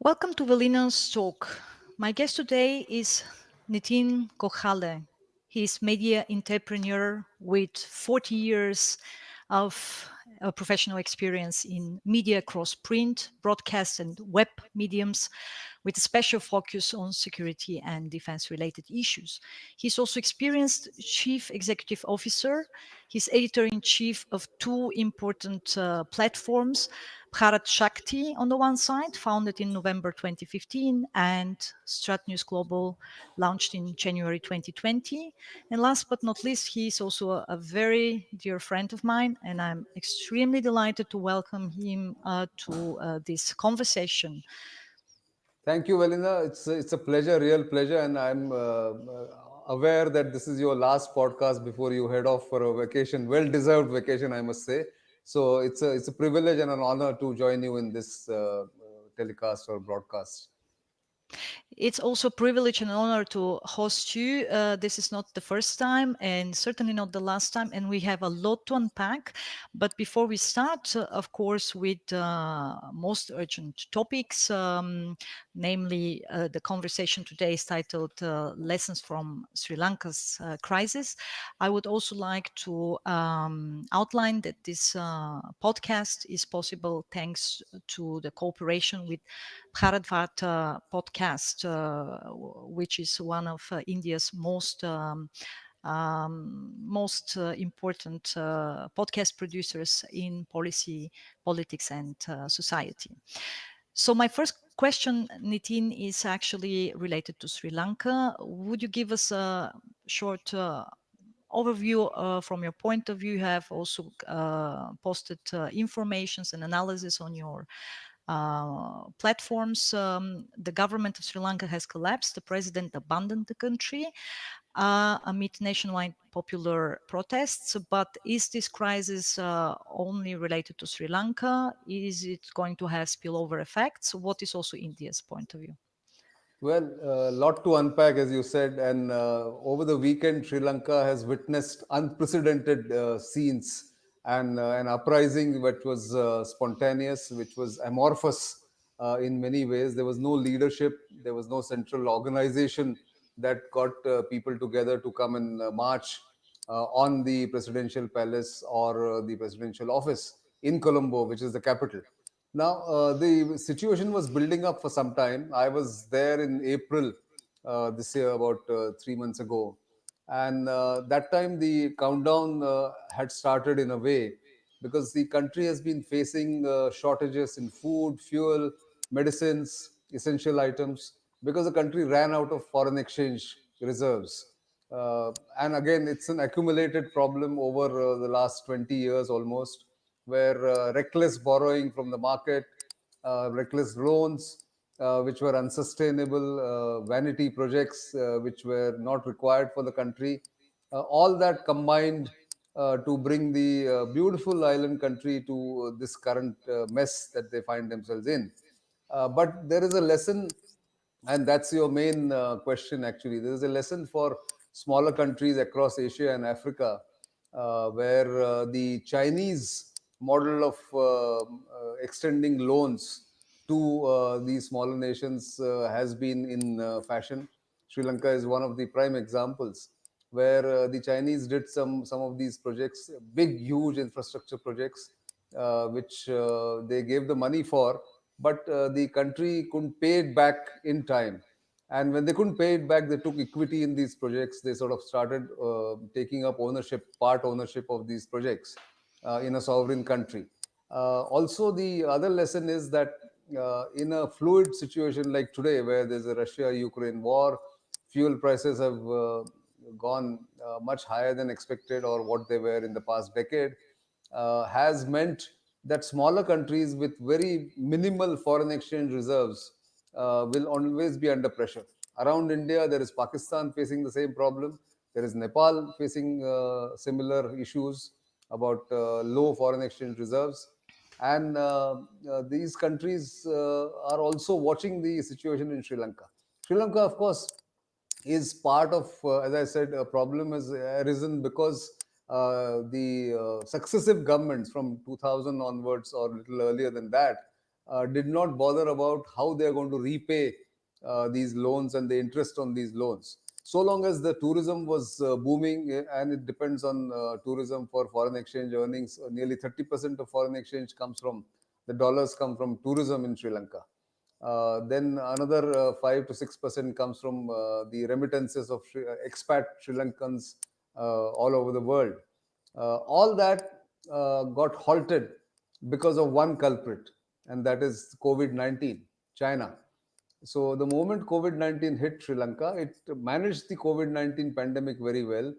Welcome to Velina's talk. My guest today is Nitin Gokhale. He is media entrepreneur with 40 years of professional experience in media across print, broadcast, and web mediums, with a special focus on security and defense related issues. He's also experienced chief executive officer. He's editor in chief of two important platforms, Bharat Shakti on the one side, founded in November 2015, and Strat News Global, launched in January 2020. And last but not least, he is also a very dear friend of mine, and I'm extremely delighted to welcome him to this conversation. Thank you, Velina. It's a pleasure, real pleasure, and I'm aware that this is your last podcast before you head off for a vacation, well-deserved vacation, I must say. So it's a privilege and an honor to join you in this telecast or broadcast. It's also a privilege and honor to host you. This is not the first time and certainly not the last time, and we have a lot to unpack. But before we start, of course, with most urgent topics, namely the conversation today is titled Lessons from Sri Lanka's Crisis. I would also like to outline that this podcast is possible thanks to the cooperation with Bharat podcast, which is one of India's most important podcast producers in policy, politics, and society. So my first question, Nitin, is actually related to Sri Lanka. Would you give us a short overview from your point of view? You have also posted informations and analysis on your platforms. The government of Sri Lanka has collapsed. The president abandoned the country amid nationwide popular protests. But is this crisis only related to Sri Lanka? Is it going to have spillover effects? What is also India's point of view? Well, a lot to unpack, as you said, and over the weekend, Sri Lanka has witnessed unprecedented scenes and an uprising which was spontaneous, which was amorphous in many ways. There was no leadership, there was no central organization that got people together to come and march on the presidential palace or the presidential office in Colombo, which is the capital. Now, the situation was building up for some time. I was there in April this year, about 3 months ago. And that time, the countdown had started in a way because the country has been facing shortages in food, fuel, medicines, essential items, because the country ran out of foreign exchange reserves. And again, it's an accumulated problem over the last 20 years almost, where reckless borrowing from the market, reckless loans, which were unsustainable, vanity projects, which were not required for the country, all that combined to bring the beautiful island country to this current mess that they find themselves in. But there is a lesson, and that's your main question actually. There is a lesson for smaller countries across Asia and Africa, where the Chinese model of extending loans to these smaller nations has been in fashion. Sri Lanka is one of the prime examples where the Chinese did some of these projects, big, huge infrastructure projects, which they gave the money for, but the country couldn't pay it back in time. And when they couldn't pay it back, they took equity in these projects. They sort of started taking up ownership, part ownership of these projects in a sovereign country. Also, the other lesson is that in a fluid situation like today, where there's a Russia-Ukraine war, fuel prices have gone much higher than expected or what they were in the past decade, has meant that smaller countries with very minimal foreign exchange reserves will always be under pressure. Around India, there is Pakistan facing the same problem. There is Nepal facing similar issues about low foreign exchange reserves. And these countries are also watching the situation in Sri Lanka. Sri Lanka, of course, is part of, as I said, a problem has arisen because the successive governments from 2000 onwards or a little earlier than that did not bother about how they are going to repay these loans and the interest on these loans. So long as the tourism was booming, and it depends on tourism for foreign exchange earnings. Nearly 30% of foreign exchange comes from the dollars come from tourism in Sri Lanka. Then another 5 to 6% comes from the remittances of expat Sri Lankans all over the world. All that got halted because of one culprit, and that is COVID 19, China. So the moment COVID 19 hit Sri Lanka, it managed the COVID 19 pandemic very well.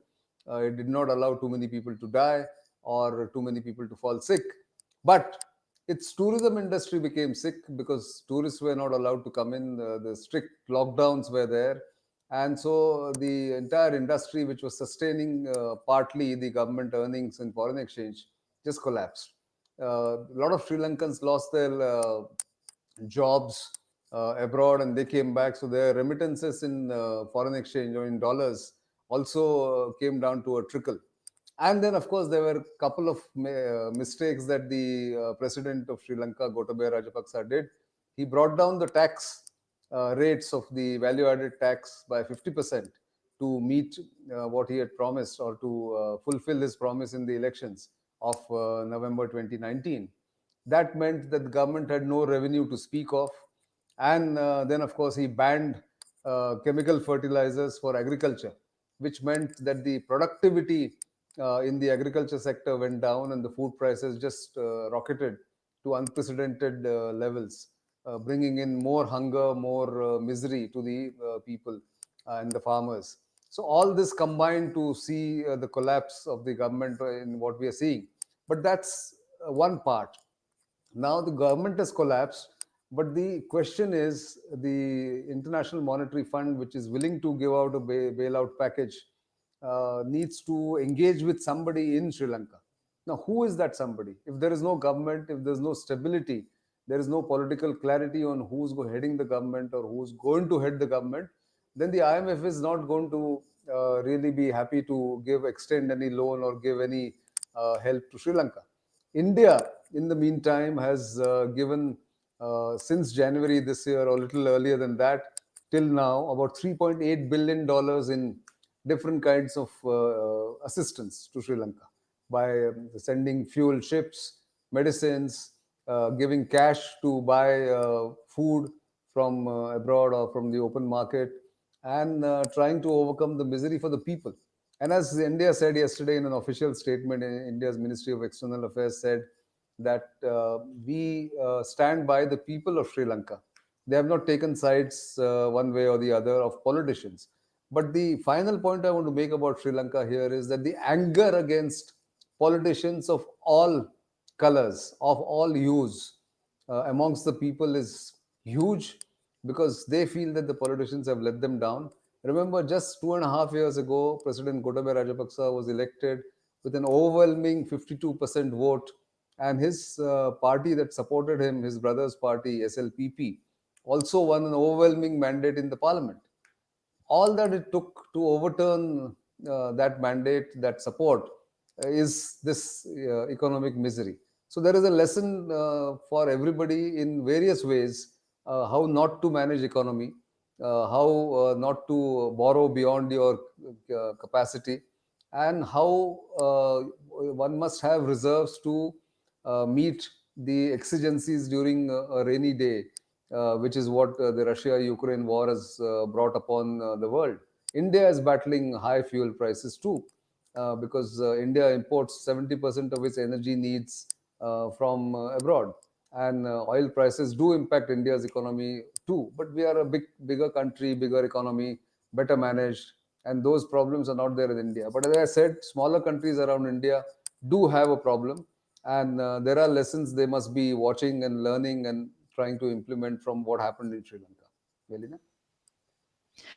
It did not allow too many people to die or too many people to fall sick. But its tourism industry became sick because tourists were not allowed to come in. The strict lockdowns were there. And so the entire industry, which was sustaining partly the government earnings in foreign exchange, just collapsed. A lot of Sri Lankans lost their jobs abroad and they came back. So their remittances in foreign exchange or in dollars also came down to a trickle. And then, of course, there were a couple of mistakes that the president of Sri Lanka, Gotabaya Rajapaksa, did. He brought down the tax rates of the value added tax by 50% to meet what he had promised, or to fulfill his promise in the elections of November 2019. That meant that the government had no revenue to speak of. And then, of course, he banned chemical fertilizers for agriculture, which meant that the productivity in the agriculture sector went down and the food prices just rocketed to unprecedented levels, bringing in more hunger, more misery to the people and the farmers. So all this combined to see the collapse of the government in what we are seeing. But that's one part. Now the government has collapsed, but the question is, the International Monetary Fund, which is willing to give out a bailout package, needs to engage with somebody in Sri Lanka. Now, who is that somebody? If there is no government, if there's no stability, there is no political clarity on who's heading the government or who's going to head the government, then the IMF is not going to really be happy to extend any loan or give any help to Sri Lanka. India, in the meantime, has given since January this year, or a little earlier than that, till now, about $3.8 billion in different kinds of assistance to Sri Lanka by sending fuel ships, medicines, giving cash to buy food from abroad or from the open market, and trying to overcome the misery for the people. And as India said yesterday in an official statement, India's Ministry of External Affairs said that we stand by the people of Sri Lanka. They have not taken sides one way or the other of politicians. But the final point I want to make about Sri Lanka here is that the anger against politicians of all colors, of all hues, amongst the people is huge, because they feel that the politicians have let them down. Remember, just 2.5 years ago, President Gotabaya Rajapaksa was elected with an overwhelming 52% vote, and his party that supported him, his brother's party, SLPP, also won an overwhelming mandate in the parliament. All that it took to overturn that mandate, that support, is this economic misery. So there is a lesson for everybody in various ways, how not to manage economy, how not to borrow beyond your capacity, and how one must have reserves to meet the exigencies during a rainy day, which is what the Russia-Ukraine war has brought upon the world. India is battling high fuel prices too, because India imports 70% of its energy needs from abroad. And oil prices do impact India's economy too. But we are a bigger country, bigger economy, better managed, and those problems are not there in India. But as I said, smaller countries around India do have a problem, and there are lessons they must be watching and learning and trying to implement from what happened in Sri Lanka. Velina? I have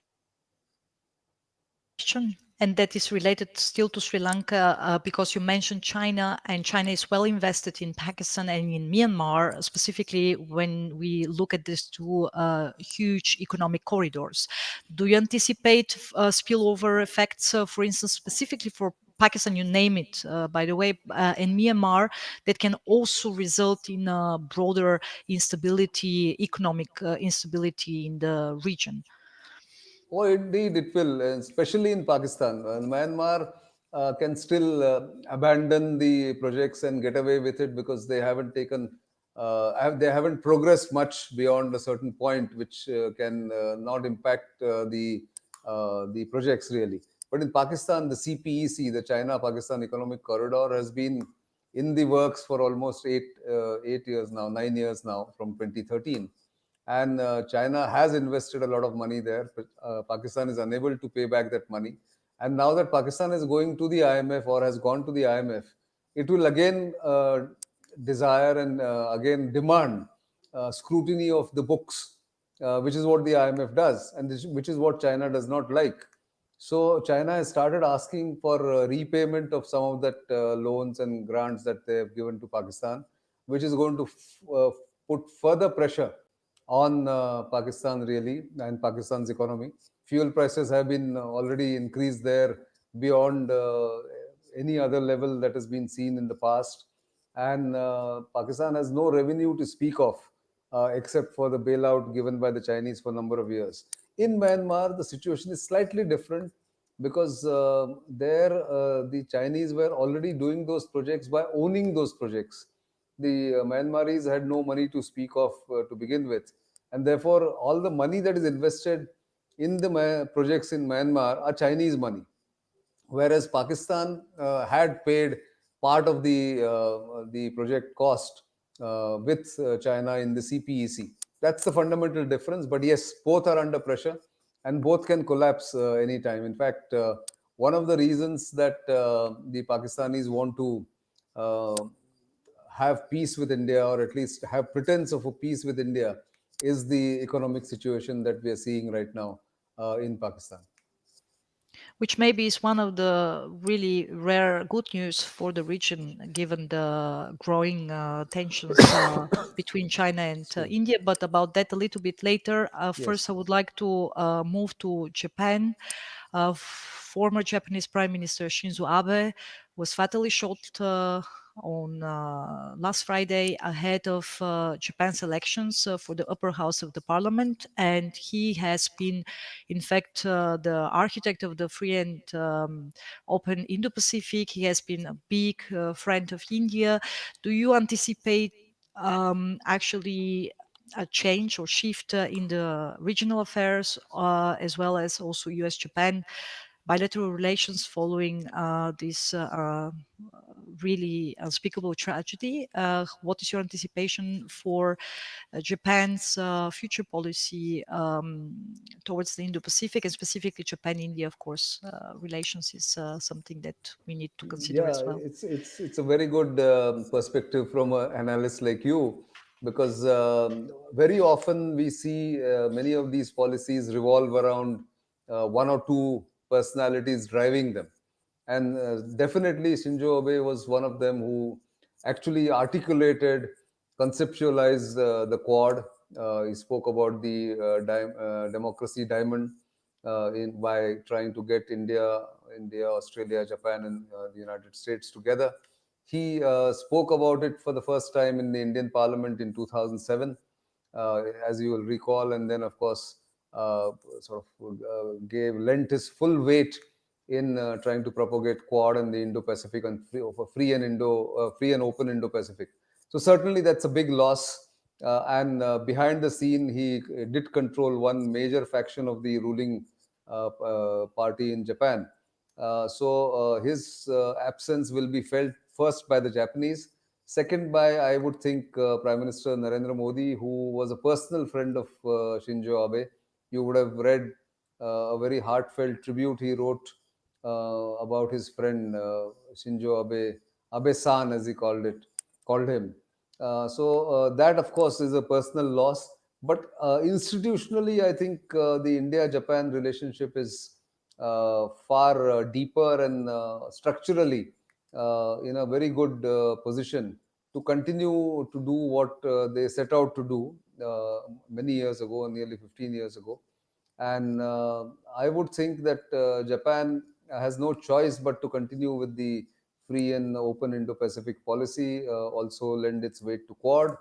a question, and that is related still to Sri Lanka, because you mentioned China, and China is well invested in Pakistan and in Myanmar, specifically when we look at these two huge economic corridors. Do you anticipate spillover effects, for instance, specifically for Pakistan, you name it, by the way, and Myanmar, that can also result in broader instability, economic instability in the region. Oh, indeed, it will, especially in Pakistan. Myanmar can still abandon the projects and get away with it because they haven't they haven't progressed much beyond a certain point, which can not impact the projects really. But in Pakistan, the CPEC, the China-Pakistan Economic Corridor, has been in the works for almost 8 years now, 9 years now, from 2013, and China has invested a lot of money there. But, Pakistan is unable to pay back that money, and now that Pakistan is going to the IMF or has gone to the IMF, it will again desire and again demand scrutiny of the books, which is what the IMF does, and which is what China does not like. So China has started asking for repayment of some of that loans and grants that they have given to Pakistan, which is going to put further pressure on Pakistan really and Pakistan's economy. Fuel prices have been already increased there beyond any other level that has been seen in the past, and Pakistan has no revenue to speak of except for the bailout given by the Chinese for a number of years. In Myanmar, the situation is slightly different because there the Chinese were already doing those projects by owning those projects. The Myanmaris had no money to speak of to begin with, and therefore all the money that is invested in the projects in Myanmar are Chinese money, whereas Pakistan had paid part of the project cost with China in the CPEC. That's the fundamental difference. But yes, both are under pressure, and both can collapse anytime. In fact, one of the reasons that the Pakistanis want to uh, have peace with India, or at least have pretense of a peace with India, is the economic situation that we are seeing right now in Pakistan. Which maybe is one of the really rare good news for the region, given the growing tensions between China and Excuse me. India. But about that a little bit later. First, I Yes. would like to move to Japan. Former Japanese Prime Minister Shinzo Abe was fatally shot on last Friday ahead of Japan's elections for the upper house of the parliament. And he has been, in fact, the architect of the free and open Indo Pacific. He has been a big friend of India. Do you anticipate actually a change or shift in the regional affairs, as well as also US Japan bilateral relations following this really unspeakable tragedy? What is your anticipation for Japan's future policy towards the Indo Pacific, and specifically Japan India, of course? Relations is something that we need to consider Yeah, as well. it's a very good perspective from an analyst like you, because very often we see many of these policies revolve around one or two personalities driving them, and definitely Shinzo Abe was one of them who actually articulated, conceptualized the Quad. He spoke about the democracy diamond by trying to get India, Australia, Japan, and the United States together. He spoke about it for the first time in the Indian Parliament in 2007, as you will recall, and then, of course, sort of lent his full weight in trying to propagate Quad and the Indo-Pacific and free and open Indo-Pacific. So certainly that's a big loss. And behind the scene, he did control one major faction of the ruling party in Japan. So his absence will be felt first by the Japanese, second by, I would think, Prime Minister Narendra Modi, who was a personal friend of Shinzo Abe. You would have read a very heartfelt tribute he wrote about his friend Shinzo Abe, Abe-san as he called him. So that, of course, is a personal loss. But institutionally, I think the India-Japan relationship is far deeper and structurally in a very good position to continue to do what they set out to do many years ago, nearly 15 years ago. And I would think that Japan has no choice but to continue with the free and open Indo-Pacific policy, also lend its weight to Quad,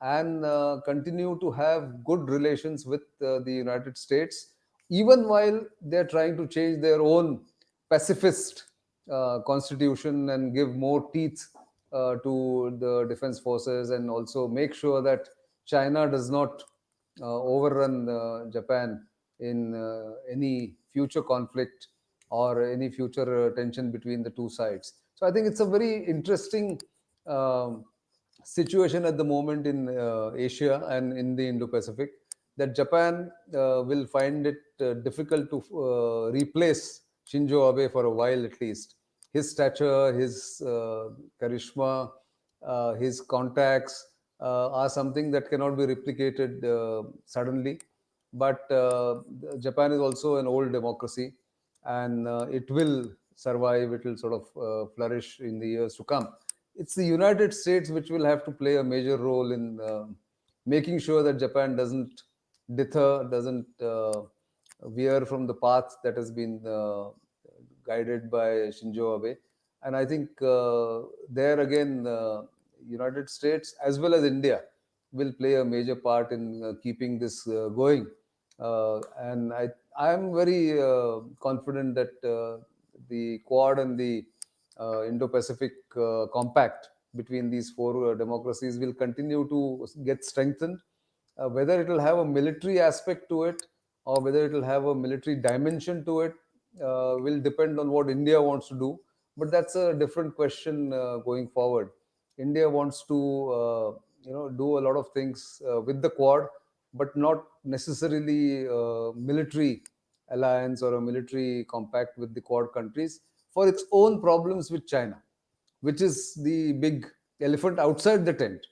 and continue to have good relations with the United States, even while they're trying to change their own pacifist constitution and give more teeth to the defense forces, and also make sure that China does not overrun Japan in any future conflict or any future tension between the two sides. So I think it's a very interesting um, situation at the moment in Asia and in the Indo-Pacific, that Japan will find it difficult to replace Shinzo Abe for a while at least. His stature, his charisma, his contacts are something that cannot be replicated suddenly. But Japan is also an old democracy, and it will survive, it will sort of flourish in the years to come. It's the United States which will have to play a major role in making sure that Japan doesn't deter, doesn't veer from the path that has been guided by Shinzo Abe. And I think there again, United States as well as India will play a major part in keeping this going. And I am very confident that the Quad and the Indo-Pacific compact between these four democracies will continue to get strengthened. Whether it will have a military aspect to it or whether it will have a military dimension to it will depend on what India wants to do. But that's a different question going forward. India wants to do a lot of things with the Quad, but not necessarily military alliance or a military compact with the Quad countries for its own problems with China, which is the big elephant outside the tent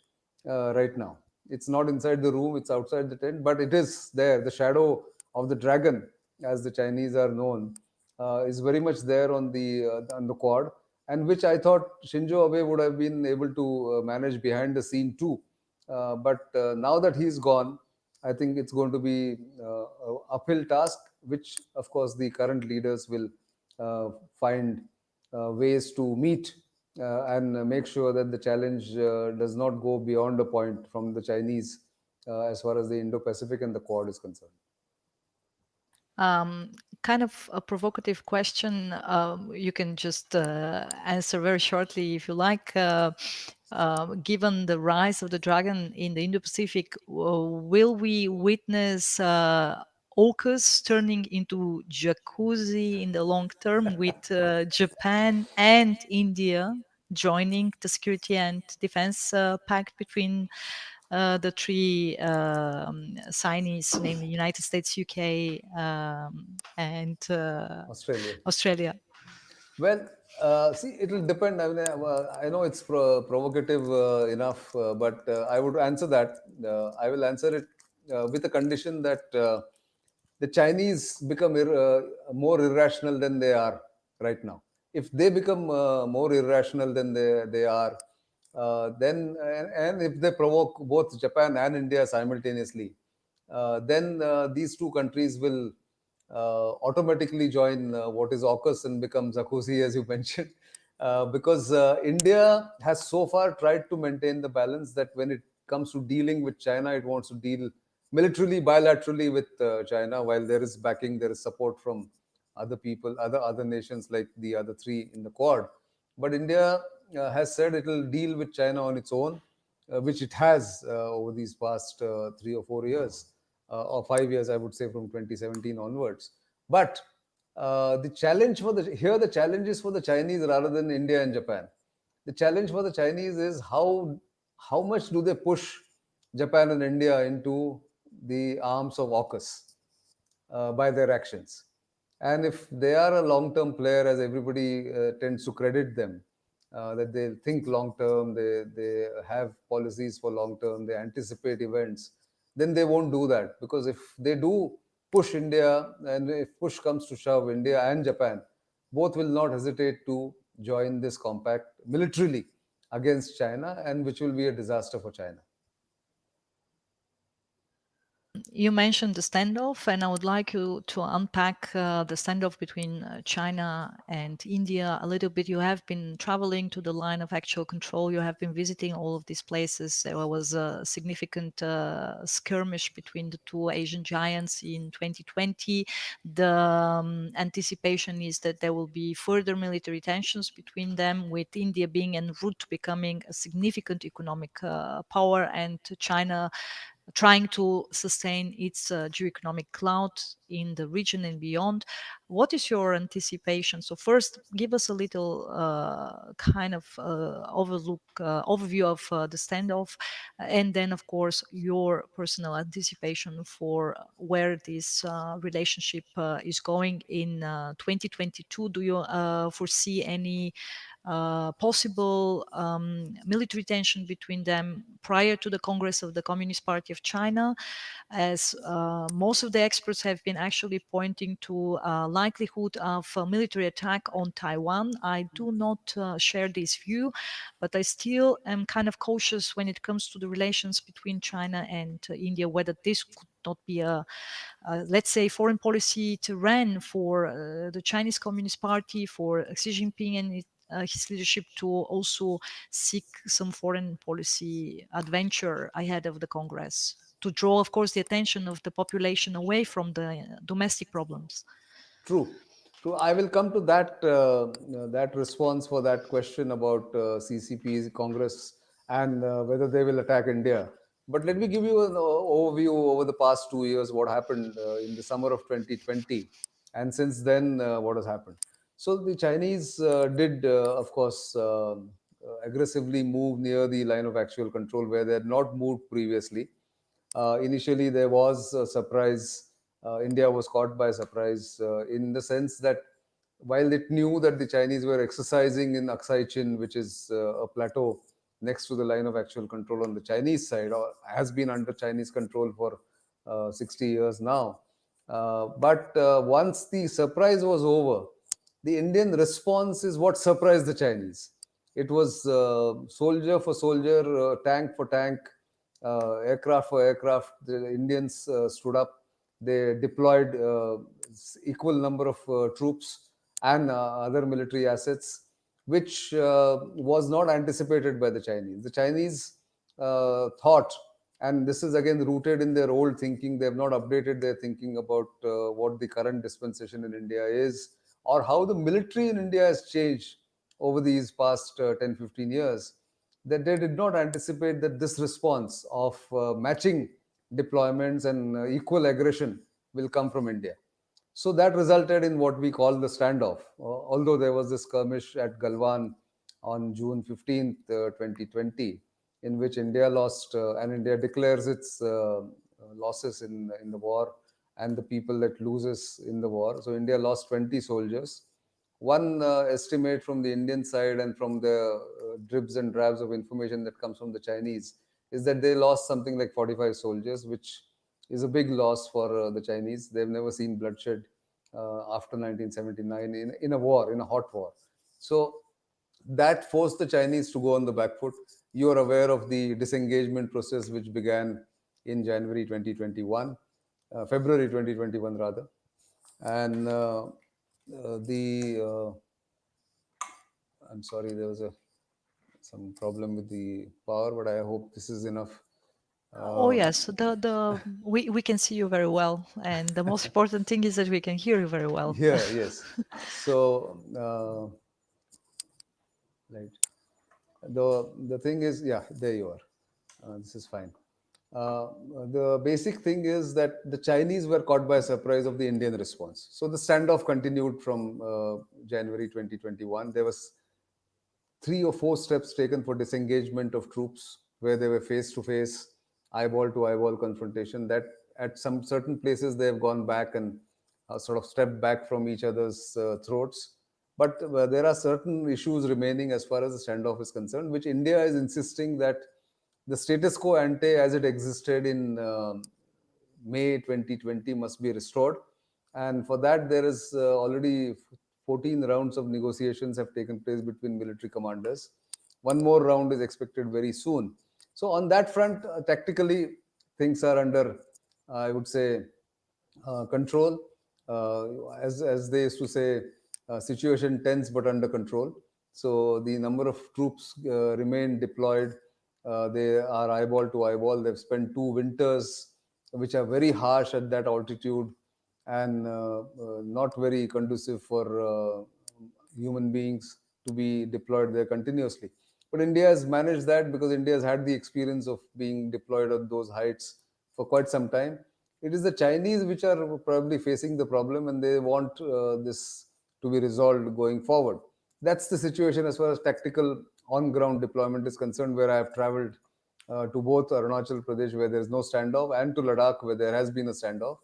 right now. It's not inside the room, it's outside the tent, but it is there. The shadow of the dragon, as the Chinese are known, is very much there on the Quad, and which I thought Shinzo Abe would have been able to manage behind the scene too. But now that he's gone, I think it's going to be a uphill task, which of course the current leaders will find ways to meet and make sure that the challenge does not go beyond a point from the Chinese as far as the Indo-Pacific and the Quad is concerned. Um, Kind of a provocative question. You can just answer very shortly if you like. Given the rise of the dragon in the Indo-Pacific, will we witness AUKUS turning into jacuzzi in the long term, with Japan and India joining the security and defense pact between the three signees, namely United States, UK, and Australia. Australia? Well, see, it will depend. I know it's provocative enough, but I would answer that. I will answer it with a condition that the Chinese become more irrational than they are right now. If they become more irrational than they are, then and if they provoke both Japan and India simultaneously, then these two countries will automatically join what is AUKUS and become Jacuzzi, as you mentioned. Because India has so far tried to maintain the balance that when it comes to dealing with China, it wants to deal militarily, bilaterally with China, while there is backing, there is support from other people, other nations like the other three in the Quad. But India has said it will deal with China on its own, which it has over these past 3 or 4 years, or 5 years, I would say, from 2017 onwards. But the challenge for the challenge is for the Chinese rather than India and Japan. The challenge for the Chinese is how much do they push Japan and India into the arms of AUKUS by their actions. And if they are a long term player, as everybody tends to credit them, that they think long term, they have policies for long term, they anticipate events, then they won't do that. Because if they do push India, and if push comes to shove, India and Japan both will not hesitate to join this compact militarily against China, and which will be a disaster for China. You mentioned the standoff, and I would like you to unpack the standoff between China and India a little bit. You have been traveling to the line of actual control. You have been visiting all of these places. There was a significant skirmish between the two Asian giants in 2020. The anticipation is that there will be further military tensions between them, with India being en route to becoming a significant economic power, and China trying to sustain its geoeconomic clout in the region and beyond. What is your anticipation? So first, give us a little kind of overview of the standoff, and then, of course, your personal anticipation for where this relationship is going in 2022. Do you foresee any possible military tension between them prior to the Congress of the Communist Party of China, as most of the experts have been actually pointing to likelihood of a military attack on Taiwan. I do not share this view, but I still am kind of cautious when it comes to the relations between China and India, whether this could not be a let's say, foreign policy terrain for the Chinese Communist Party, for Xi Jinping and his leadership to also seek some foreign policy adventure ahead of the Congress, to draw, of course, the attention of the population away from the domestic problems. True, true. I will come to that response for that question about CCP's Congress and whether they will attack India. But let me give you an overview over the past 2 years what happened in the summer of 2020, and since then what has happened. So the Chinese did, of course, aggressively move near the line of actual control where they had not moved previously. Initially, there was a surprise. India was caught by surprise in the sense that while it knew that the Chinese were exercising in Aksai Chin, which is a plateau next to the line of actual control on the Chinese side, or has been under Chinese control for 60 years now. But once the surprise was over, the Indian response is what surprised the Chinese. It was soldier for soldier, tank for tank, aircraft for aircraft. The Indians stood up. They deployed equal number of troops and other military assets, which was not anticipated by the Chinese. The Chinese thought, and this is again rooted in their old thinking. They have not updated their thinking about what the current dispensation in India is, or how the military in India has changed over these past 10, 15 years, that they did not anticipate that this response of matching deployments and equal aggression will come from India. So that resulted in what we call the standoff. Although there was this skirmish at Galwan on June 15th, 2020, in which India lost, and India declares its losses in the war and the people that loses in the war. So India lost 20 soldiers. One estimate from the Indian side and from the dribs and drabs of information that comes from the Chinese is that they lost something like 45 soldiers, which is a big loss for the Chinese. They've never seen bloodshed after 1979 in a war, in a hot war. So that forced the Chinese to go on the back foot. You are aware of the disengagement process which began in January 2021, February 2021 rather. And the I'm sorry, there was some problem with the power, but I hope this is enough. Oh Uh, yes, we can see you very well, and the most important thing is that we can hear you very well. yeah, yes. So, right. The thing is, yeah, there you are. This is fine. Uh, the basic thing is that the Chinese were caught by surprise of the Indian response. So the standoff continued from January 2021. There was 3 or 4 steps taken for disengagement of troops where they were face to face, eyeball to eyeball confrontation. That at some certain places they have gone back and sort of stepped back from each other's throats. But there are certain issues remaining as far as the standoff is concerned, which India is insisting that the status quo ante as it existed in May 2020 must be restored. And for that, there is already 14 rounds of negotiations have taken place between military commanders. One more round is expected very soon. So on that front, tactically, things are under I would say, control. As they used to say, situation tense but under control. So the number of troops remain deployed. They are eyeball to eyeball. They've spent 2 winters, which are very harsh at that altitude, and not very conducive for human beings to be deployed there continuously. But India has managed that because India has had the experience of being deployed at those heights for quite some time. It is the Chinese which are probably facing the problem, and they want this to be resolved going forward. That's the situation as far as tactical on ground deployment is concerned, where I have traveled to both Arunachal Pradesh, where there is no standoff, and to Ladakh, where there has been a standoff.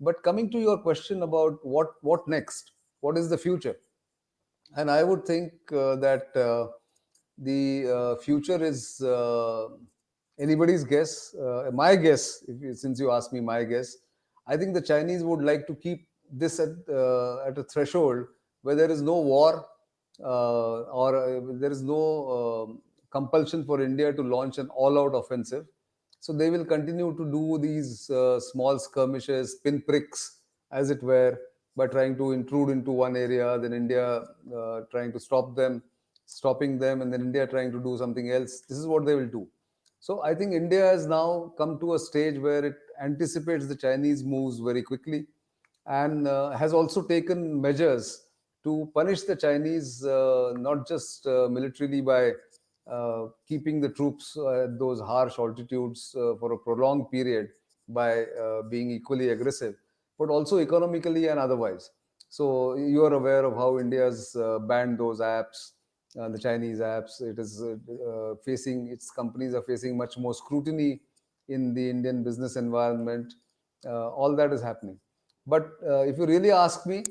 But coming to your question about what next, what is the future, and I would think that the future is anybody's guess. My guess, since you asked me my guess, I think the Chinese would like to keep this at a threshold where there is no war, or there is no compulsion for India to launch an all-out offensive. So they will continue to do these small skirmishes, pinpricks, as it were, by trying to intrude into one area, then India trying to stopping them, and then India trying to do something else. This is what they will do. So I think India has now come to a stage where it anticipates the Chinese moves very quickly, and has also taken measures to punish the Chinese, not just militarily by keeping the troops at those harsh altitudes for a prolonged period by being equally aggressive, but also economically and otherwise. So you are aware of how India has banned those apps, the Chinese apps. It is facing, its companies are facing much more scrutiny in the Indian business environment. All that is happening. But if you really ask me,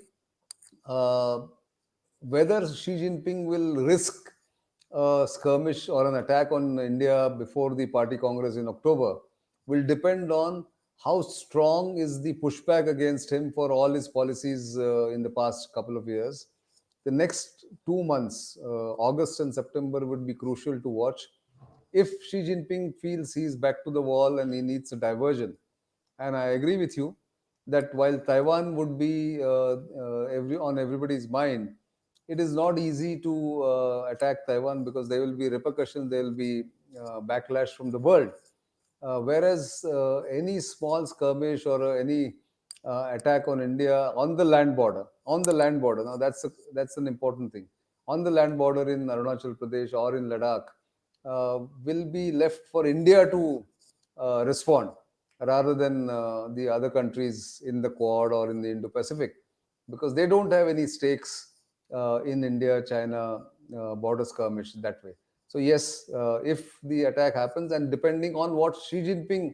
uh, whether Xi Jinping will risk a skirmish or an attack on India before the party congress in October will depend on how strong is the pushback against him for all his policies in the past couple of years. The next 2 months, August and September, would be crucial to watch. If Xi Jinping feels he's back to the wall and he needs a diversion, and I agree with you that while Taiwan would be on everybody's mind, it is not easy to attack Taiwan because there will be repercussions, there will be backlash from the world. Whereas any small skirmish or any attack on India on the land border, now that's an important thing. On the land border in Arunachal Pradesh or in Ladakh, will be left for India to respond rather than the other countries in the Quad or in the Indo-Pacific, because they don't have any stakes in India-China border skirmish that way. So yes, if the attack happens, and depending on what Xi Jinping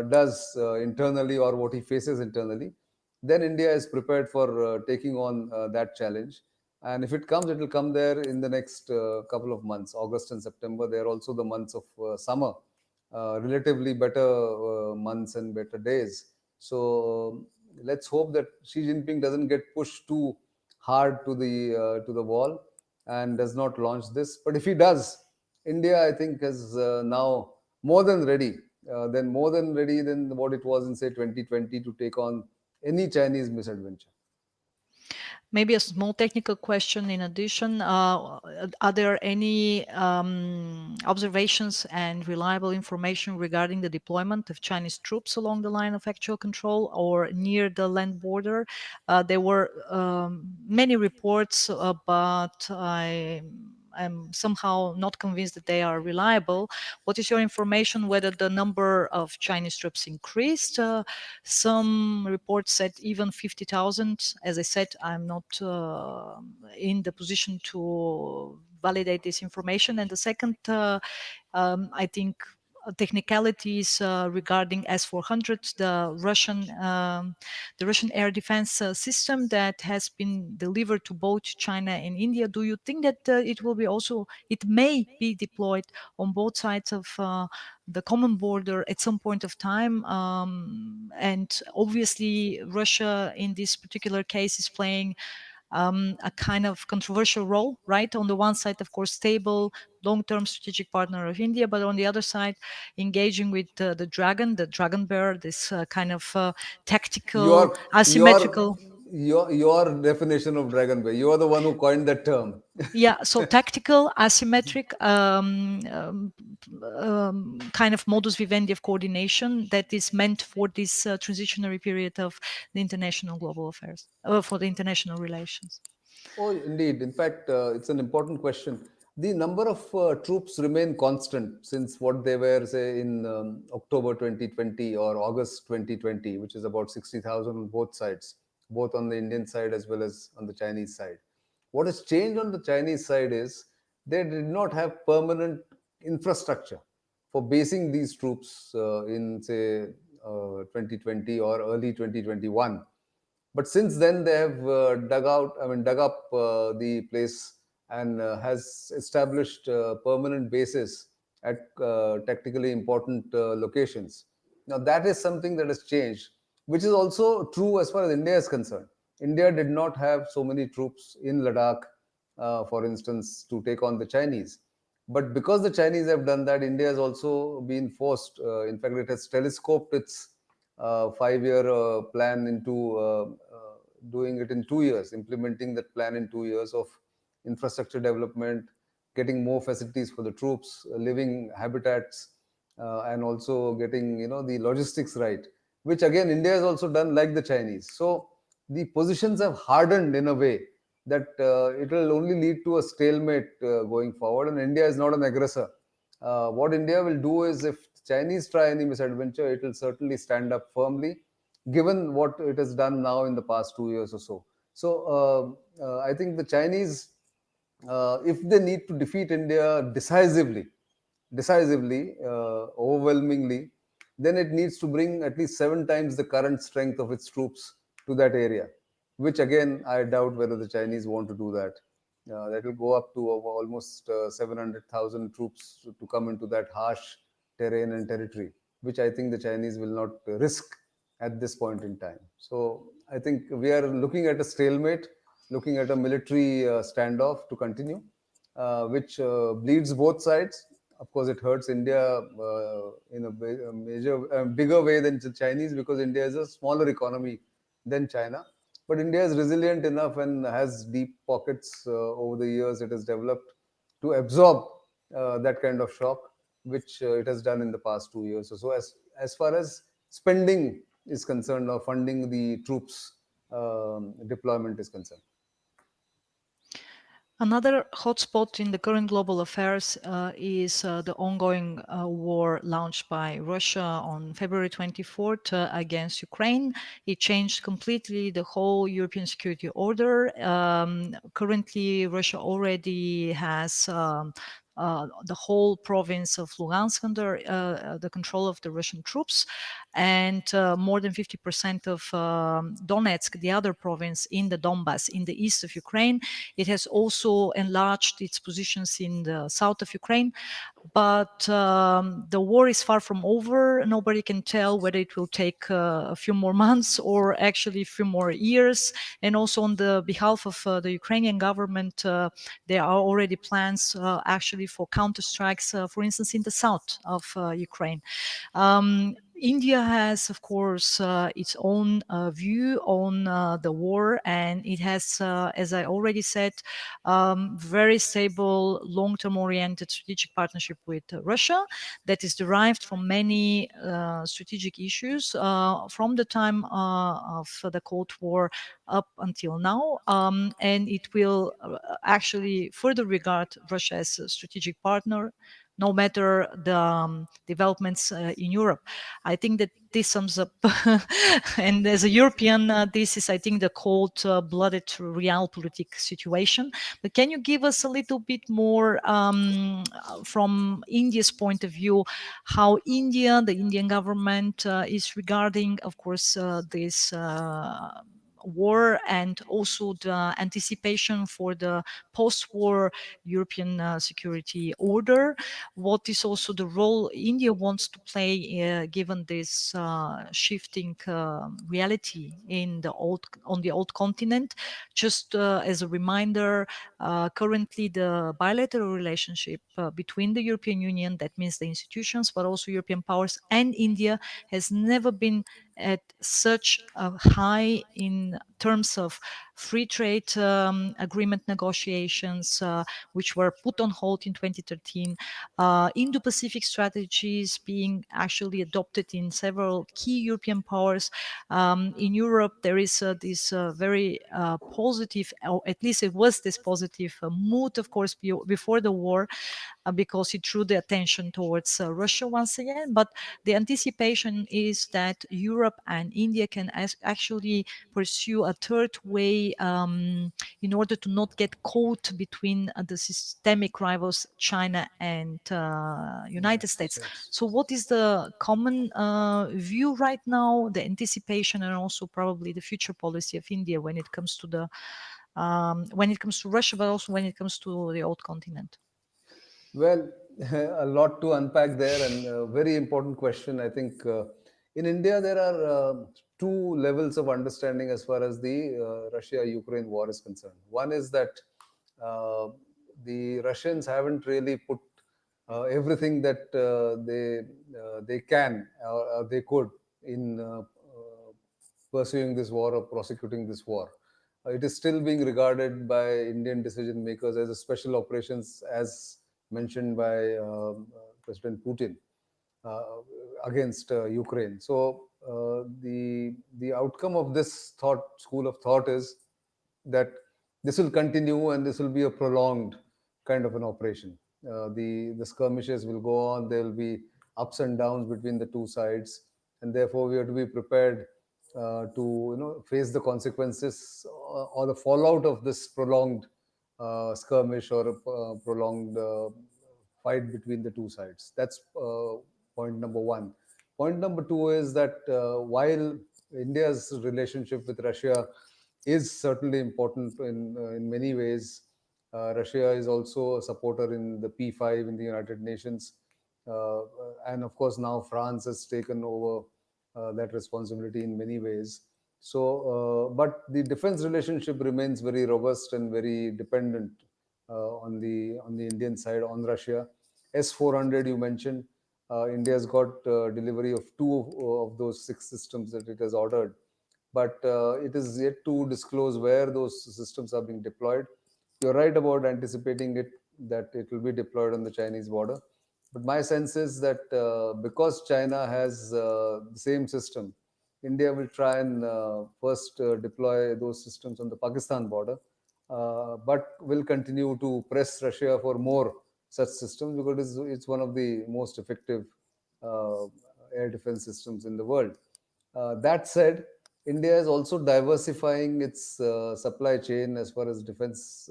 does internally or what he faces internally, then India is prepared for taking on that challenge. And if it comes, it will come there in the next couple of months, August and September. They are also the months of summer, relatively better months and better days. So let's hope that Xi Jinping doesn't get pushed too hard to the wall and does not launch this. But if he does, India, I think, is now more than ready. More than ready than what it was in say 2020 to take on any Chinese misadventure. Maybe a small technical question in addition. Are there any observations and reliable information regarding the deployment of Chinese troops along the line of actual control or near the land border? There were many reports, but I'm somehow not convinced that they are reliable. What is your information whether the number of Chinese troops increased? Some reports said even 50,000. As I said, I'm not in the position to validate this information. And the second, I think, technicalities regarding S-400, the Russian air defense system that has been delivered to both China and India. Do you think that it may be deployed on both sides of the common border at some point of time? And obviously, Russia in this particular case is playing a kind of controversial role, right? On the one side, of course, stable, long-term strategic partner of India, but on the other side, engaging with the dragon bear, this kind of tactical, Your your asymmetrical. your definition of dragon bay. You are the one who coined that term. Yeah, so tactical, asymmetric, kind of modus vivendi of coordination that is meant for this transitionary period of the international global affairs, for the international relations. Oh, indeed. In fact, it's an important question. The number of troops remain constant since what they were, say, in October 2020 or August 2020, which is about 60,000 on both sides, both on the Indian side as well as on the Chinese side. What has changed on the Chinese side is they did not have permanent infrastructure for basing these troops in, say, 2020 or early 2021. But since then, they have dug up the place and has established permanent bases at tactically important locations. Now, that is something that has changed, which is also true as far as India is concerned. India did not have so many troops in Ladakh, for instance, to take on the Chinese. But because the Chinese have done that, India has also been forced. In fact, it has telescoped its 5 year plan into doing it in 2 years, implementing that plan in 2 years of infrastructure development, getting more facilities for the troops, living habitats, and also getting the logistics right, which again India has also done like the Chinese. So the positions have hardened in a way that it will only lead to a stalemate going forward. And India is not an aggressor. What India will do is, if Chinese try any misadventure, it will certainly stand up firmly, given what it has done now in the past 2 years or so. So I think the Chinese, if they need to defeat India decisively, overwhelmingly, then it needs to bring at least 7 times the current strength of its troops to that area, which again, I doubt whether the Chinese want to do that. That will go up to almost 700,000 troops to come into that harsh terrain and territory, which I think the Chinese will not risk at this point in time. So I think we are looking at a stalemate, looking at a military standoff to continue, which bleeds both sides. Of course, it hurts India in a bigger way than the Chinese, because India is a smaller economy than China. But India is resilient enough and has deep pockets over the years it has developed to absorb that kind of shock, which it has done in the past 2 years or so, as far as spending is concerned, or funding the troops deployment is concerned. Another hotspot in the current global affairs is the ongoing war launched by Russia on February 24th against Ukraine. It changed completely the whole European security order. Currently, Russia already has the whole province of Lugansk under the control of the Russian troops, and more than 50% of Donetsk, the other province in the Donbass, in the east of Ukraine. It has also enlarged its positions in the south of Ukraine. But the war is far from over. Nobody can tell whether it will take a few more months or actually a few more years. And also, on the behalf of the Ukrainian government, there are already plans actually for counterstrikes, for instance, in the south of Ukraine. India has, of course, its own view on the war, and it has, as I already said, very stable, long-term oriented strategic partnership with Russia that is derived from many strategic issues from the time of the Cold War up until now, and it will actually further regard Russia as a strategic partner, no matter the developments in Europe. I think that this sums up, and as a European, this is, I think, the cold-blooded realpolitik situation. But can you give us a little bit more from India's point of view, how India, the Indian government, is regarding, of course, this war and also the anticipation for the post-war European security order. What is also the role India wants to play given this shifting reality on the old continent? Just as a reminder, currently the bilateral relationship between the European Union, that means the institutions, but also European powers and India, has never been at such a high in terms of free trade agreement negotiations, which were put on hold in 2013, Indo-Pacific strategies being actually adopted in several key European powers. In Europe, there is this very positive, or at least it was this positive mood, of course, before the war, because it drew the attention towards Russia once again. But the anticipation is that Europe and India can actually pursue a third way in order to not get caught between the systemic rivals China and United United States. States. So, what is the common view right now, the anticipation, and also probably the future policy of India when it comes to the when it comes to Russia, but also when it comes to the old continent? Well, a lot to unpack there, and a very important question. I think in India there are two levels of understanding as far as the Russia-Ukraine war is concerned. One is that uh, the Russians haven't really put everything that they can or they could in pursuing this war or prosecuting this war. It is still being regarded by Indian decision makers as a special operations, as mentioned by President Putin uh, against Ukraine. So the outcome of this thought school of thought is that this will continue and this will be a prolonged kind of an operation. The skirmishes will go on. There will be ups and downs between the two sides, and therefore we have to be prepared to face the consequences or the fallout of this prolonged skirmish or a prolonged fight between the two sides. That's point number one. Point number two is that while India's relationship with Russia is certainly important in many ways, Russia is also a supporter in the P5 in the United Nations, uh, and of course now France has taken over that responsibility in many ways. So, but the defense relationship remains very robust and very dependent on the Indian side on Russia. S-400 you mentioned, India has got delivery of two of those six systems that it has ordered, but it is yet to disclose where those systems are being deployed. You're right about anticipating it, that it will be deployed on the Chinese border. But my sense is that because China has the same system, India will try and first deploy those systems on the Pakistan border, but will continue to press Russia for more such systems because it's one of the most effective uh, air defense systems in the world. That said, India is also diversifying its supply chain as far as defense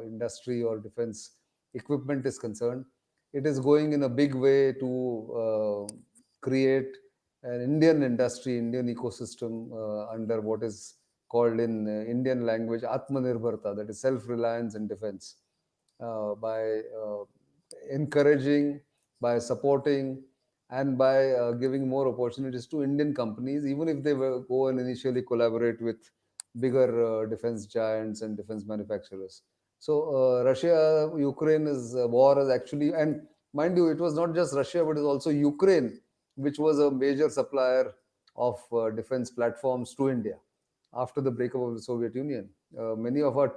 industry or defense equipment is concerned. It is going in a big way to create an Indian industry, Indian ecosystem under what is called in Indian language Atmanirbharta, that is self-reliance in defense, by encouraging, by supporting, and by giving more opportunities to Indian companies, even if they go and initially collaborate with bigger defense giants and defense manufacturers. So, Russia-Ukraine is war is actually, and mind you, it was not just Russia, but it was also Ukraine, which was a major supplier of defense platforms to India after the breakup of the Soviet Union. Many of our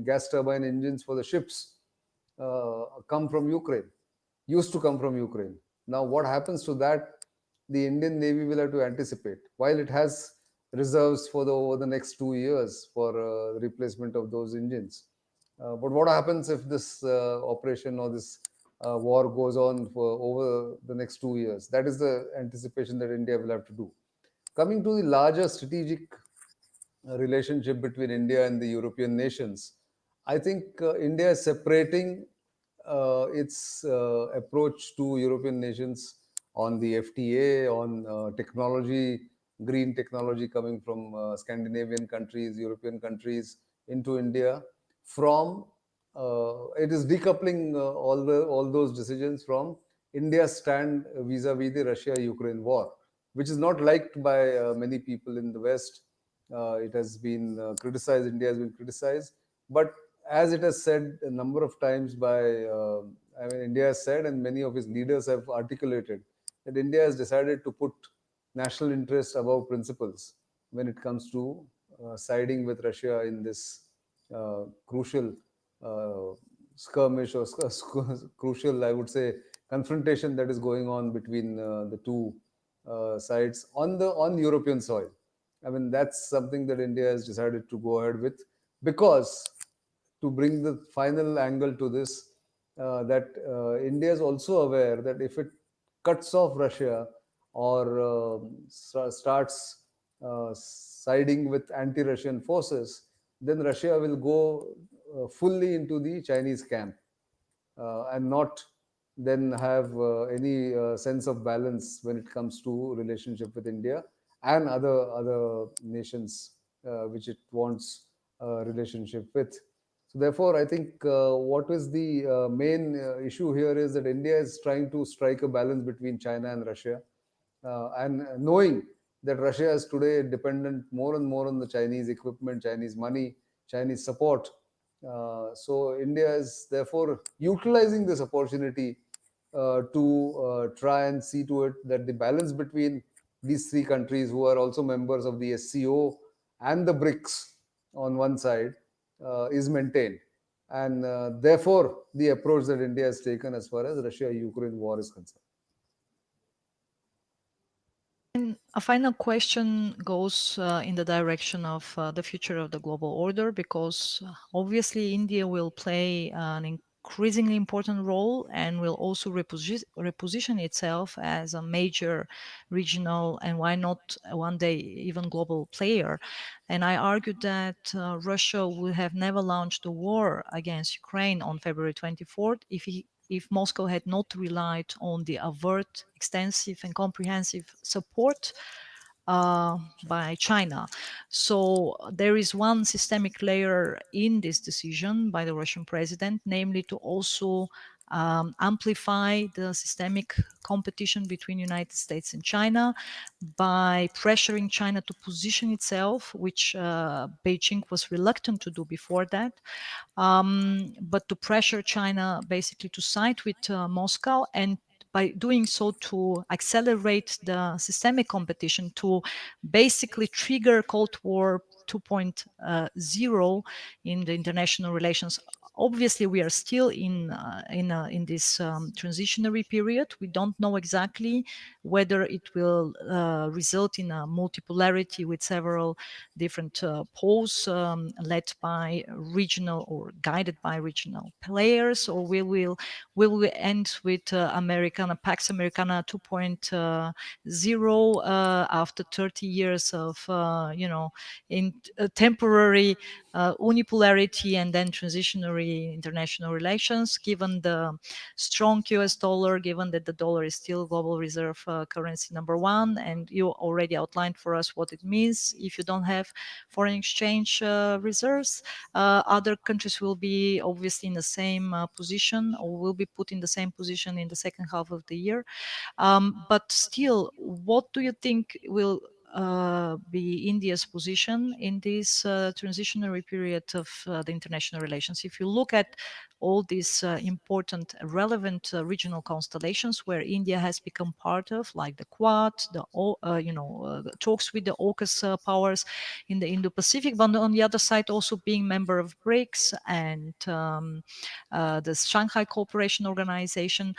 gas turbine engines for the ships come from Ukraine, used to come from Ukraine. Now, what happens to that? The Indian Navy will have to anticipate. While it has reserves for the over the next 2 years for replacement of those engines, but what happens if this operation or this war goes on for over the next 2 years? That is the anticipation that India will have to do. Coming to the larger strategic relationship between India and the European nations, I think India is separating its approach to European nations on the FTA, on technology green technology coming from Scandinavian countries, European countries into India. From it is decoupling all those decisions from India's stand vis-a-vis the Russia-Ukraine war, which is not liked by many people in the West. It has been criticized. India has been criticized, but as it has said a number of times I mean, India has said, and many of its leaders have articulated that India has decided to put national interest above principles when it comes to siding with Russia in this crucial uh, skirmish or crucial, I would say, confrontation that is going on between the two sides on European soil. I mean, that's something that India has decided to go ahead with because to bring the final angle to this, that India is also aware that if it cuts off Russia or starts siding with anti-Russian forces, then Russia will go fully into the Chinese camp and not then have any sense of balance when it comes to relationship with India and other nations which it wants relationship with. So therefore, I think what is the main issue here is that India is trying to strike a balance between China and Russia, and knowing that Russia is today dependent more and more on the Chinese equipment, Chinese money, Chinese support. So India is therefore utilizing this opportunity to try and see to it that the balance between these three countries, who are also members of the SCO and the BRICS on one side, is maintained. And therefore, the approach that India has taken as far as Russia-Ukraine war is concerned. And a final question goes in the direction of the future of the global order, because obviously India will play an increasingly important role and will also reposition itself as a major regional and why not one day even global player. And I argued that Russia would have never launched a war against Ukraine on February 24th if Moscow had not relied on the overt, extensive, and comprehensive support by China. So there is one systemic layer in this decision by the Russian president, namely to also amplify the systemic competition between United States and China by pressuring China to position itself, which Beijing was reluctant to do before that, but to pressure China basically to side with Moscow, and by doing so to accelerate the systemic competition, to basically trigger Cold War 2.0 in the international relations. Obviously, we are still in this transitionary period. We don't know exactly whether it will result in a multipolarity with several different poles led by regional or guided by regional players, or will we end with Americana Pax Americana 2.0 after 30 years of in temporary unipolarity and then transitionary international relations, given the strong US dollar, given that the dollar is still global reserve currency number one, and you already outlined for us what it means if you don't have foreign exchange reserves. Other countries will be obviously in the same position, or will be put in the same position in the second half of the year. But still, what do you think will be India's position in this transitionary period of the international relations? If you look at all these important, relevant regional constellations where India has become part of, like the Quad, the talks with the AUKUS powers in the Indo-Pacific, but on the other side also being member of BRICS and the Shanghai Cooperation Organization,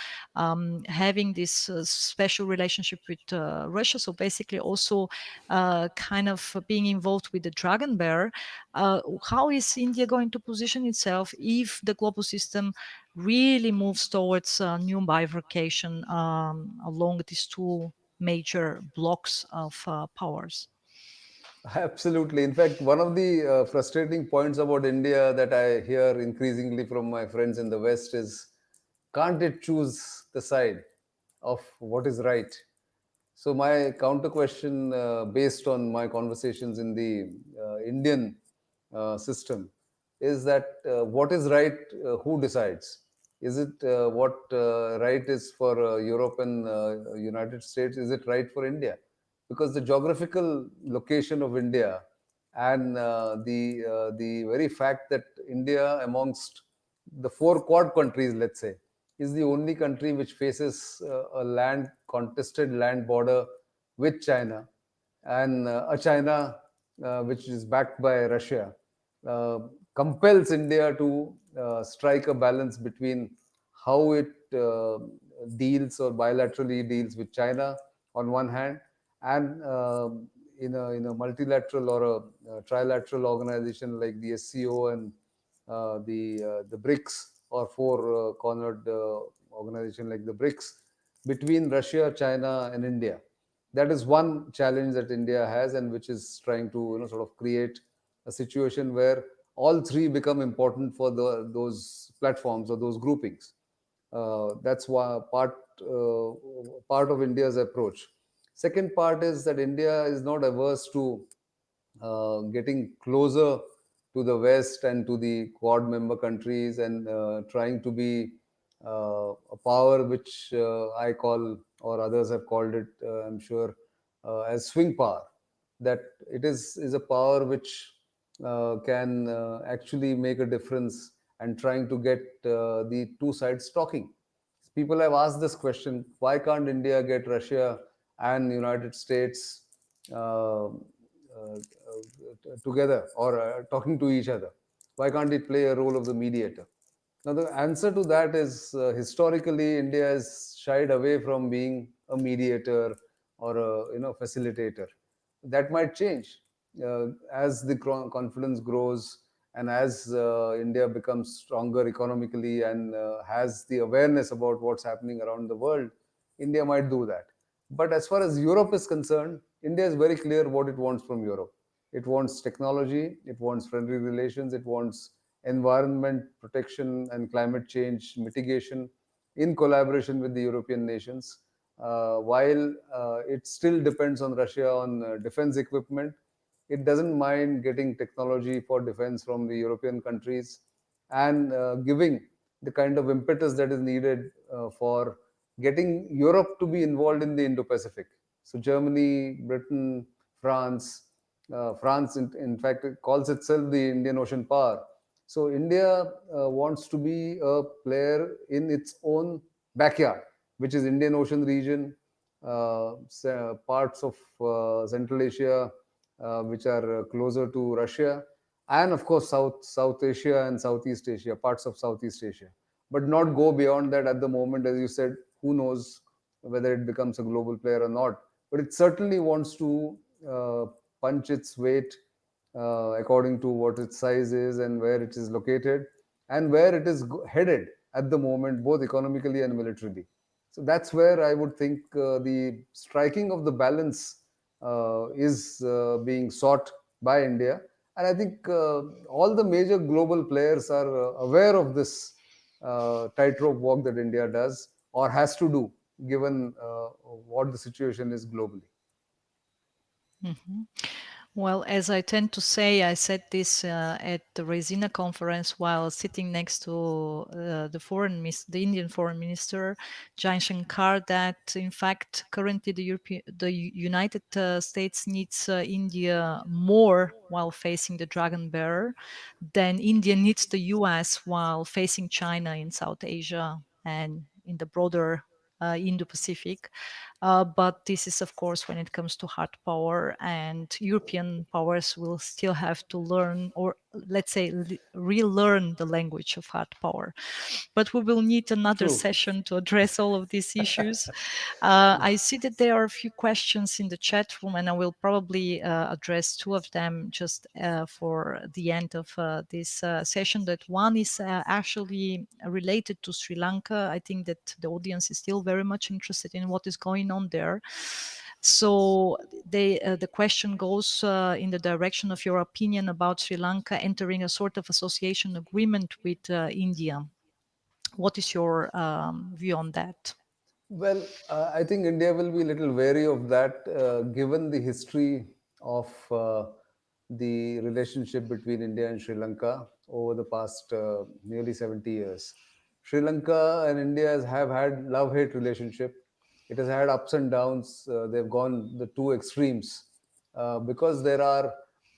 having this special relationship with Russia. So basically also kind of being involved with the dragon bear. How is India going to position itself if the global system really moves towards a new bifurcation along these two major blocks of powers? Absolutely. In fact, one of the frustrating points about India that I hear increasingly from my friends in the West is, can't it choose the side of what is right? So my counter question, based on my conversations in the Indian system, is that what is right? Who decides? Is it what right is for Europe and United States? Is it right for India? Because the geographical location of India and the very fact that India, amongst the four Quad countries, let's say, is the only country which faces a land contested land border with China, and a China which is backed by Russia, uh, compels India to strike a balance between how it deals or bilaterally deals with China on one hand, and in a multilateral or a trilateral organization like the SCO and the BRICS, or four cornered organization like the BRICS, between Russia, China, and India. That is one challenge that India has, and which is trying to sort of create a situation where all three become important for those platforms or those groupings. That's why part of India's approach. Second part is that India is not averse to getting closer to the West and to the Quad member countries, and trying to be a power which I call, or others have called it, I'm sure, as swing power. That it is a power which can actually make a difference, and trying to get the two sides talking. People have asked this question: why can't India get Russia and United States together, or talking to each other? Why can't it play a role of the mediator? Now, the answer to that is, historically, India has shied away from being a mediator or a facilitator. That might change as the confidence grows, and as India becomes stronger economically and has the awareness about what's happening around the world. India might do that. But as far as Europe is concerned, India is very clear what it wants from Europe. It wants technology, it wants friendly relations, it wants environment protection and climate change mitigation in collaboration with the European nations. While it still depends on Russia on defense equipment, it doesn't mind getting technology for defense from the European countries, and giving the kind of impetus that is needed for getting Europe to be involved in the Indo-Pacific. So Germany, Britain, France, France in fact it calls itself the Indian Ocean power. So India wants to be a player in its own backyard, which is Indian Ocean region, parts of Central Asia, which are closer to Russia, and of course South Asia and Southeast Asia, parts of Southeast Asia, but not go beyond that at the moment. As you said, who knows whether it becomes a global player or not? But it certainly wants to uh, punch its weight according to what its size is and where it is located and where it is headed at the moment, both economically and militarily. So that's where I would think the striking of the balance is being sought by India. And I think all the major global players are aware of this tightrope walk that India does or has to do, given what the situation is globally. Mhm. Well, as I tend to say, I said this at the Resina conference while sitting next to the Indian foreign minister, Jain Shankar, that in fact currently the United States needs India more while facing the dragon bearer than India needs the US while facing China in South Asia and in the broader Indo-Pacific. But this is, of course, when it comes to hard power, and European powers will still have to learn, or let's say, relearn the language of hard power. But we will need another True. session to address all of these issues. I see that there are a few questions in the chat room, and I will probably address two of them just for the end of this session. That one is actually related to Sri Lanka. I think that the audience is still very much interested in what is going on there. So the question goes in the direction of your opinion about Sri Lanka entering a sort of association agreement with India. What is your view on that? Well, I think India will be a little wary of that, given the history of the relationship between India and Sri Lanka over the past nearly 70 years. Sri Lanka and India have had love-hate relationship. It has had ups and downs. They've gone the two extremes because there are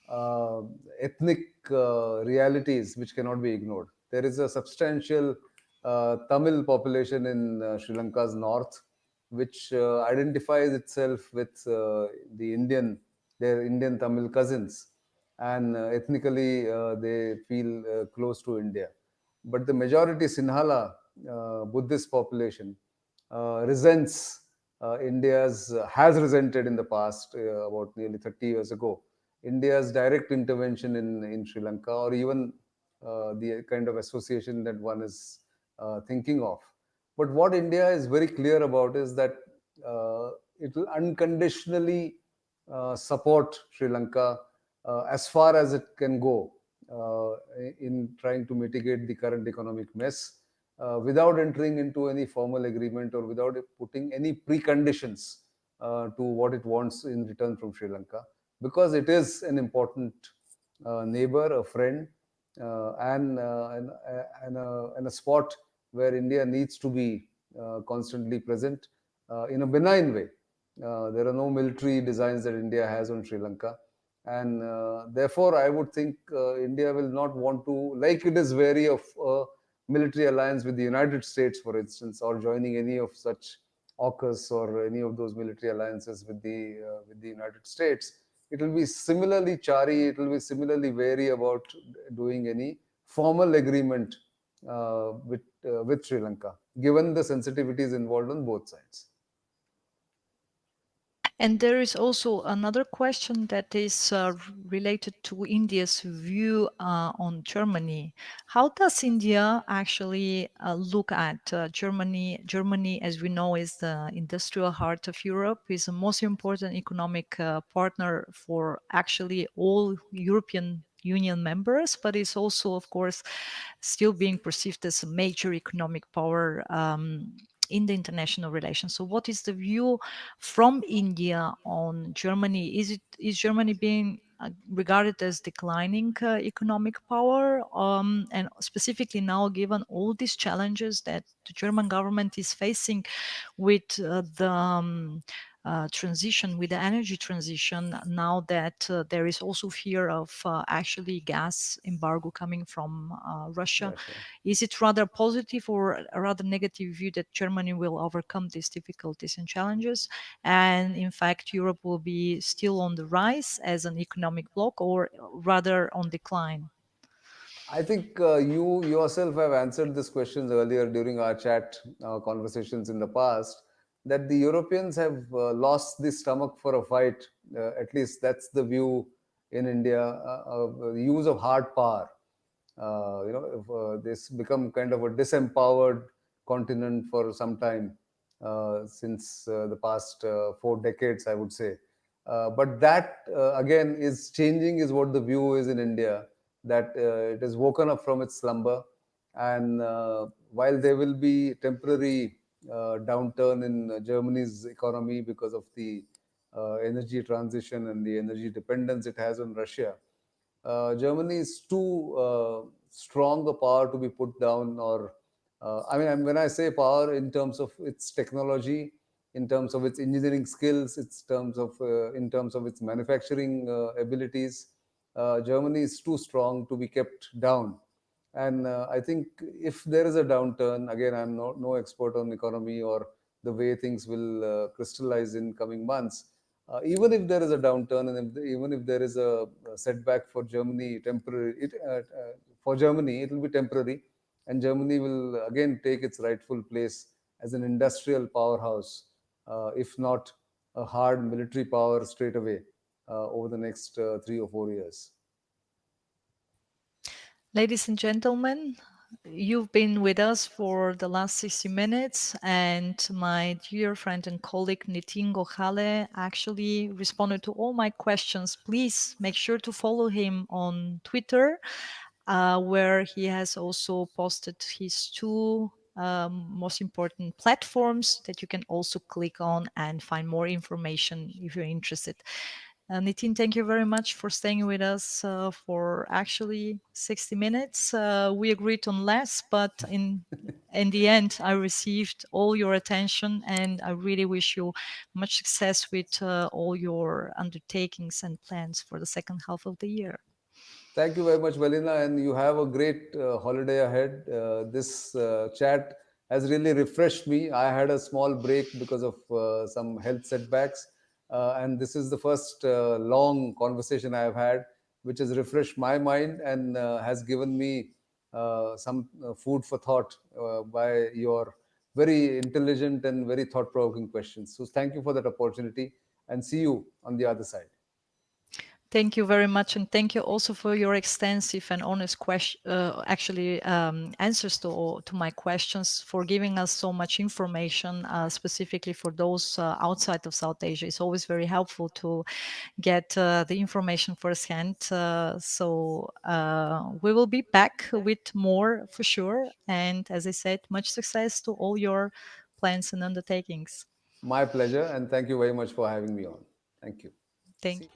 uh, ethnic realities which cannot be ignored. There is a substantial Tamil population in Sri Lanka's north, which identifies itself with their Indian Tamil cousins, and ethnically they feel close to India. But the majority Sinhala Buddhist population resents India's has resented in the past, about nearly 30 years ago, India's direct intervention in Sri Lanka, or even the kind of association that one is thinking of. But what India is very clear about is that it will unconditionally support Sri Lanka as far as it can go in trying to mitigate the current economic mess without entering into any formal agreement or without putting any preconditions to what it wants in return from Sri Lanka, because it is an important neighbor, a friend, and a spot where India needs to be constantly present in a benign way. There are no military designs that India has on Sri Lanka, and therefore, I would think India will not want to, like it is wary of military alliance with the United States, for instance, or joining any of such AUKUS or any of those military alliances with the United States. It will be similarly chary. It will be similarly wary about doing any formal agreement with Sri Lanka, given the sensitivities involved on both sides. And there is also another question that is related to India's view on Germany. How does India actually look at Germany? Germany, as we know, is the industrial heart of Europe, is the most important economic partner for actually all European Union members, but it's also, of course, still being perceived as a major economic power in the international relations. So, what is the view from India on Germany? Is Germany being regarded as declining economic power, and specifically now, given all these challenges that the German government is facing with the transition, with the energy transition, now that there is also fear of actually gas embargo coming from Russia? Russia. Is it rather positive or a rather negative view that Germany will overcome these difficulties and challenges, and in fact Europe will be still on the rise as an economic bloc, or rather on decline? I think you yourself have answered these questions earlier during our chat conversations in the past. That the Europeans have lost the stomach for a fight. At least that's the view in India. The use of hard power. If, this become kind of a disempowered continent for some time since the past 4 decades, I would say. But that again is changing, is what the view is in India, that it has woken up from its slumber. And while there will be temporary downturn in Germany's economy because of the energy transition and the energy dependence it has on Russia, Germany is too strong a power to be put down. Or when I say power, in terms of its technology, in terms of its engineering skills, in terms of its manufacturing abilities, Germany is too strong to be kept down. And I think if there is a downturn, again, I'm no expert on economy or the way things will crystallize in coming months. Even if there is a downturn, and even if there is a setback for Germany, for Germany, it will be temporary, and Germany will again take its rightful place as an industrial powerhouse, if not a hard military power straight away over the next 3 or 4 years. Ladies and gentlemen, you've been with us for the last 60 minutes, and my dear friend and colleague Nitin Gokhale actually responded to all my questions. Please make sure to follow him on Twitter, where he has also posted his two most important platforms that you can also click on and find more information if you're interested. Nitin, thank you very much for staying with us for actually 60 minutes. We agreed on less, but in the end, I received all your attention, and I really wish you much success with all your undertakings and plans for the second half of the year. Thank you very much, Velina, and you have a great holiday ahead. This chat has really refreshed me. I had a small break because of some health setbacks, and this is the first long conversation I have had, which has refreshed my mind and has given me some food for thought by your very intelligent and very thought provoking questions. So, thank you for that opportunity, and see you on the other side. Thank you very much, and thank you also for your extensive and honest question. Actually, answers to my questions, for giving us so much information, specifically for those outside of South Asia. It's always very helpful to get the information firsthand. We will be back with more for sure. And as I said, much success to all your plans and undertakings. My pleasure, and thank you very much for having me on. Thank you. Thank you.